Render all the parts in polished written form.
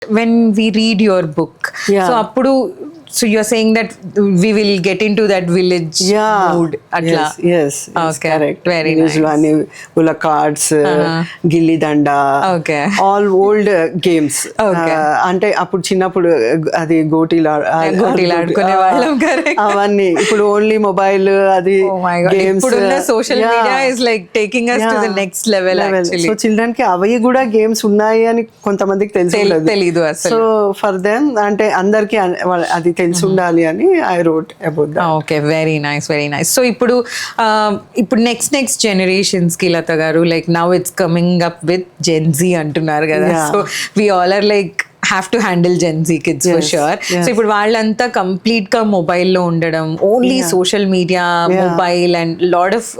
when we read your book, Yeah. so appudu, so you're saying that we will get into that village mood atla. yes Okay, correct. very Usually ula cards, gilli danda, Okay. all old games. Okay. అంటే అప్పుడు చిన్నప్పుడు అది గోటీలు ఆడుకునే వాళ్ళం, correct. అవన్నీ ఇప్పుడు only mobile అది Oh my God. Games. ఇప్పుడున్న social media is like taking us to the next level actually. So children కి అవి కూడా గేమ్స్ ఉన్నాయి అని కొంతమందికి తెలీదు అసలు. సో ఫర్ దెమ్ అంటే అందరికి అది తెలిసి ఉండాలి అని I wrote about that. Okay, very nice, very nice. So ఇప్పుడు నెక్స్ట్ జనరేషన్స్ కి Latha garu, like now it's coming up with Gen Z అంటున్నారు కదా. So we all are like have to handle Gen Z kids for sure. So ఇప్పుడు వాళ్ళంతా complete గా మొబైల్లో ఉండడం, only social media, mobile and lot of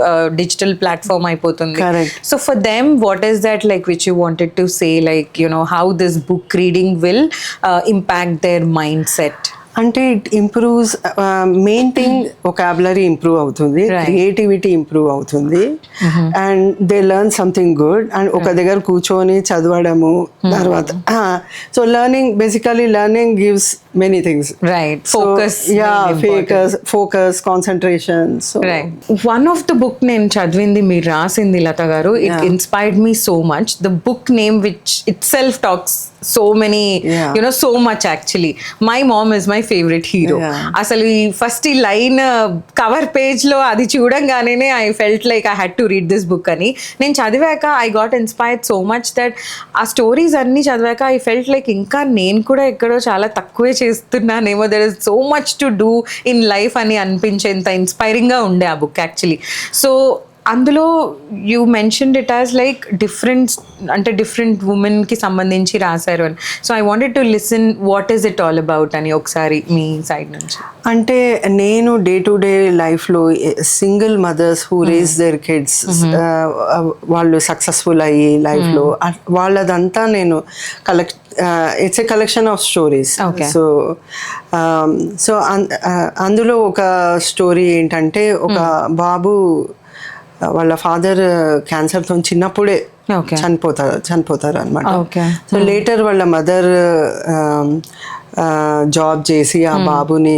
digital platform అయిపోతుంది. So for them what is that like which you wanted to say, like you know how this book reading will impact their mindset? అంటే it improves, main thing vocabulary improve అవుతుంది, creativity improve అవుతుంది, and they learn something good. And ఒక దగ్గర కూర్చొని చదవడము తర్వాత so basically learning gives many things, right? Focus, concentration. So one of the book నేను చదివింది, మీరు రాసింది Latha garu, it inspired me so much. The book name which itself talks so many, you know, so much actually. My mom is my favorite hero. అసలు ఈ first ఈ line cover page లో అది చూడంగానే I felt like I had to read this book అని. నేను చదివాక I got inspired so much that ఆ స్టోరీస్ అన్ని చదివాక ఐ ఫెల్ట్ లైక్ ఇంకా నేను కూడా ఎక్కడో చాలా తక్కువే చేస్తున్నానేమో, there is so much to do in life అని అనిపించేంత ఇన్స్పైరింగ్ గా ఉండే ఆ బుక్ యాక్చువల్లీ. సో అందులో you mentioned it as like different women కి సంబంధించి రాశారు అని. So I wanted to listen what is it all about అని ఒకసారి మీ సైడ్ నుంచి. అంటే నేను డే టు డే లైఫ్లో single mothers who raise their kids, వాళ్ళు సక్సెస్ఫుల్ అయ్యి లైఫ్లో వాళ్ళదంతా నేను it's a collection of stories. So అందులో ఒక స్టోరీ ఏంటంటే, ఒక బాబు వాళ్ళ ఫాదర్ క్యాన్సర్తో చిన్నప్పుడే చనిపోతారు అనమాట. సో లేటర్ వాళ్ళ మదర్ జాబ్ చేసి ఆ బాబుని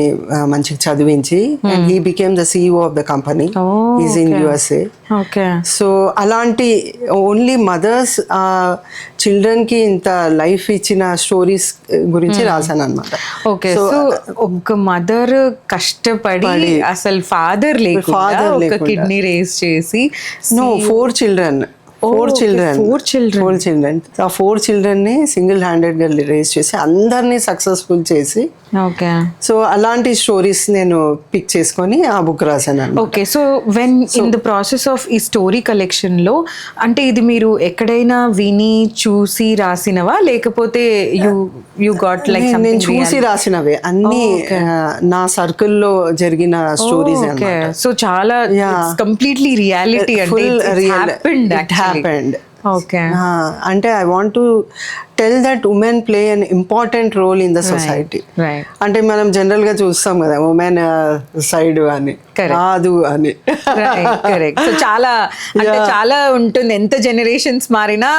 మంచిగా చదివించి, and he became the CEO of the company, is in USA. So అలాంటి ఓన్లీ మదర్స్ చిల్డ్రన్ కి ఇంత లైఫ్ ఇచ్చిన స్టోరీస్ గురించి రాశాను అనమాట. ఓకే, సో ఒక మదర్ కష్టపడి అసలు ఫాదర్ లేకుండా కిడ్నీ రేస్ చేసి, ఫోర్ చిల్డ్రన్. ఆ 4 చిల్డ్రన్ని సింగిల్ హ్యాండెడ్ గా రేస్ చేసి అందరినీ సక్సెస్ఫుల్ చేసి, సో అలాంటి స్టోరీస్ నేను పిక్ చేసుకొని ఆ బుక్ రాశాను. Okay, so when in the process of ఈ స్టోరీ కలెక్షన్ లో, అంటే ఇది మీరు ఎక్కడైనా విని చూసి రాసినవా, లేకపోతే యు గాట్ లైక్ నేను చూసి రాసినవే అన్ని, నా సర్కిల్లో జరిగిన స్టోరీస్. సో చాలా కంప్లీట్లీ రియాలిటీ, happened. అంటే I want to tell that women play an important role in the society. అంటే మనం జనరల్ గా చూస్తాం కదా, ఉమెన్ సైడ్ అని కాదు అని. సో చాలా ఉంటుంది, ఎంత జనరేషన్స్ మారినా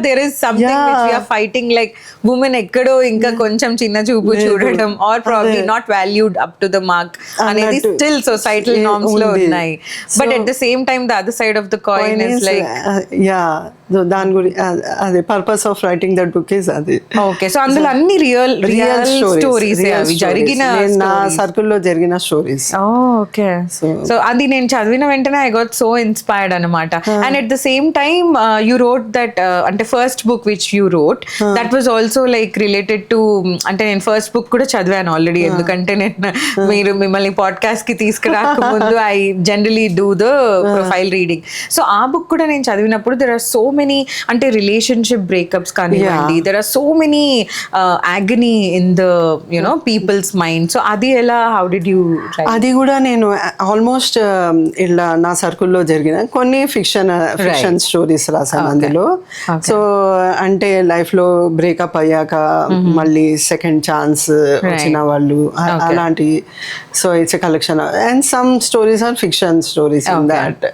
there is something which we are fighting, like women ఎక్కడో ఇంకా కొంచెం చిన్న చూపు చూడడం, or probably not valued up to the mark అనేది స్టిల్ సొసైటల్ నార్మ్స్ లో ఉన్నాయి. But at the same time the other side of the coin is like, దాని గురించి అదే purpose of writing that book is అది. ఓకే, సో అందులో అన్ని real stories జరిగిన, నా సర్కిల్ లో జరిగిన స్టోరీస్. ఓకే, సో అది నేను చదివిన వెంటనే ఐ గాట్ సో ఇన్స్పైర్డ్ అనమాట. And at the same time you wrote that, అంటే first book which you wrote that was also like related to, అంటే నేను ఫస్ట్ బుక్ కూడా చదివాను ఆల్రెడీ, ఎందుకంటే నేను మీరు మిమ్మల్ని పాడ్కాస్ట్ కి తీసుకురాక ముందు I generally do the profile reading. So ఆ బుక్ కూడా నేను చదివినప్పుడు దెర్ ఆర్ సో మెనీ, అంటే రిలేషన్షిప్ బ్రేకప్స్ కానివ్వండి, there are so many agony in the, you know, people's mind. So అది ఎలా, how did you write? అది కూడా నేను ఆల్మోస్ట్ ఇలా నా సర్కిల్లో జరిగిన కొన్ని ఫిక్షన్ స్టోరీస్ రాసాను అందులో. సో అంటే లైఫ్ లో బ్రేకప్ అయ్యాక మళ్ళీ సెకండ్ ఛాన్స్ వచ్చిన వాళ్ళు, అలాంటి. So it's a collection and some stories are fiction stories in that.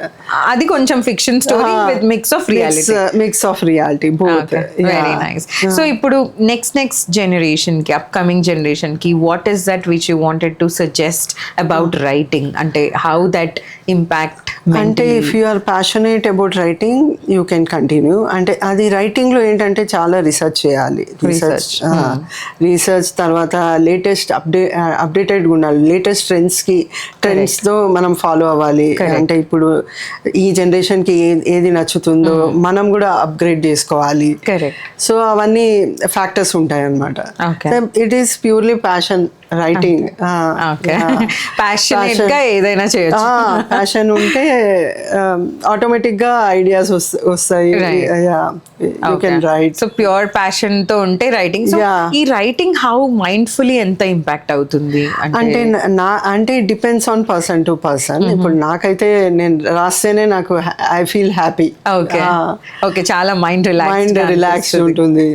అది కొంచెం fiction story with mix of reality. Mix of reality both. Very nice. So ఇప్పుడు నెక్స్ట్ జనరేషన్ కి, అప్కమింగ్ జనరేషన్ కి, what is that which you wanted to suggest about writing? అంటే how that impact? అంటే if you are passionate about writing you can continue. అంటే అది writing లో ఏంటంటే చాలా రీసెర్చ్ చేయాలి. రీసెర్చ్ తర్వాత లేటెస్ట్ అప్డేటెడ్ ఉండాలి. లేటెస్ట్ ట్రెండ్స్ తో మనం ఫాలో అవ్వాలి. అంటే ఇప్పుడు ఈ జనరేషన్ కి ఏది నచ్చుతుందో మనం కూడా అప్గ్రేడ్ చేసుకోవాలి. సో అవన్నీ ఫ్యాక్టర్స్ ఉంటాయి అన్నమాట. It is purely passion writing. Passionate గా ఏదైనా చేయొచ్చు. ప్యాషన్ ఉంటే ఆటోమేటిక్ గా ఐడియాస్ వస్తాయి. You can write. So pure passion తో ఉంటే రైటింగ్. ఈ రైటింగ్ హౌ మైండ్ఫుల్లీ ఎంత ఇంపాక్ట్ అవుతుంది అంటే depends on person to person. ఇప్పుడు నాకైతే నేను రాస్తేనే నాకు ఐ ఫీల్ హ్యాపీ. ఓకే, చాలా మైండ్ రిలాక్స్ ఉంటుంది.